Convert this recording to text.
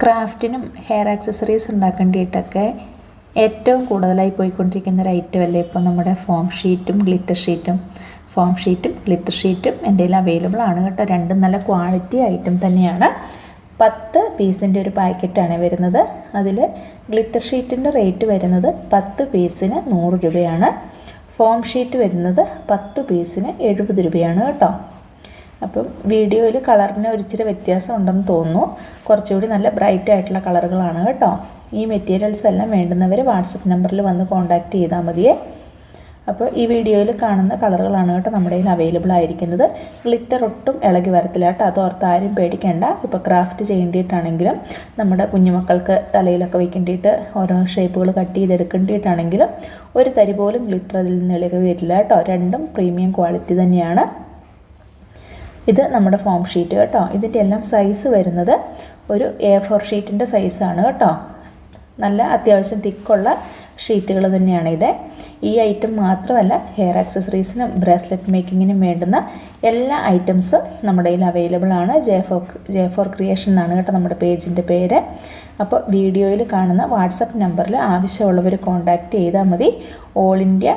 ക്രാഫ്റ്റിനും hair accessories ഉണ്ടാക്കേണ്ടിയിട്ടൊക്കെ ഏറ്റവും കൂടുതലായി പോയിക്കൊണ്ടിരിക്കുന്ന ഒരു ഐറ്റമല്ലേ ഇപ്പോൾ നമ്മുടെ ഫോം ഷീറ്റും ഗ്ലിറ്റർ ഷീറ്റും എൻ്റെ കയ്യിൽ അവൈലബിൾ ആണ് കേട്ടോ. രണ്ടും നല്ല ക്വാളിറ്റി ഐറ്റം തന്നെയാണ്. 10 പീസിൻ്റെ ഒരു പാക്കറ്റാണ് വരുന്നത്. അതിൽ ഗ്ലിറ്റർ ഷീറ്റിൻ്റെ റേറ്റ് വരുന്നത് 10 പീസിന് 100 രൂപയാണ്. ഫോം ഷീറ്റ് വരുന്നത് 10 പീസിന് 70 രൂപയാണ് കേട്ടോ. അപ്പം വീഡിയോയിൽ കളറിന് ഒരിച്ചിരി വ്യത്യാസം ഉണ്ടെന്ന് തോന്നുന്നു. കുറച്ചുകൂടി നല്ല ബ്രൈറ്റ് ആയിട്ടുള്ള കളറുകളാണ് കേട്ടോ. ഈ മെറ്റീരിയൽസ് എല്ലാം വേണ്ടുന്നവർ വാട്സപ്പ് നമ്പറിൽ വന്ന് കോൺടാക്റ്റ് ചെയ്താൽ മതിയേ. അപ്പോൾ ഈ വീഡിയോയിൽ കാണുന്ന കളറുകളാണ് കേട്ടോ നമ്മുടെ കയ്യിൽ അവൈലബിൾ ആയിരിക്കുന്നത്. ഗ്ലിറ്റർ ഒട്ടും ഇളകി വരത്തില്ല കേട്ടോ. അതോർത്ത് ആരും പേടിക്കേണ്ട. ഇപ്പോൾ ക്രാഫ്റ്റ് ചെയ്യേണ്ടിയിട്ടാണെങ്കിലും നമ്മുടെ കുഞ്ഞുമക്കൾക്ക് തലയിലൊക്കെ വയ്ക്കേണ്ടിയിട്ട് ഓരോ ഷേപ്പുകൾ കട്ട് ചെയ്തെടുക്കേണ്ടിയിട്ടാണെങ്കിലും ഒരു തരി പോലും ഗ്ലിറ്റർ അതിൽ നിന്ന് ഇളകി വരില്ല കേട്ടോ. രണ്ടും പ്രീമിയം ക്വാളിറ്റി തന്നെയാണ്. ഇത് നമ്മുടെ ഫോം ഷീറ്റ് കേട്ടോ. ഇതിൻ്റെ എല്ലാം സൈസ് വരുന്നത് ഒരു A4 ഷീറ്റിൻ്റെ സൈസാണ് കേട്ടോ. നല്ല അത്യാവശ്യം തിക്കുള്ള ഷീറ്റുകൾ തന്നെയാണ് ഇത്. ഈ ഐറ്റം മാത്രമല്ല, ഹെയർ ആക്സസറീസിനും ബ്രേസ്ലെറ്റ് മേക്കിങ്ങിനും വേണ്ടുന്ന എല്ലാ ഐറ്റംസും നമ്മുടെ കയ്യിൽ അവൈലബിൾ ആണ്. J4 ക്രിയേഷൻ എന്നാണ് കേട്ടോ നമ്മുടെ പേജിൻ്റെ പേര്. അപ്പോൾ വീഡിയോയിൽ കാണുന്ന വാട്സപ്പ് നമ്പറിൽ ആവശ്യമുള്ളവർ കോൺടാക്റ്റ് ചെയ്താൽ മതി. All India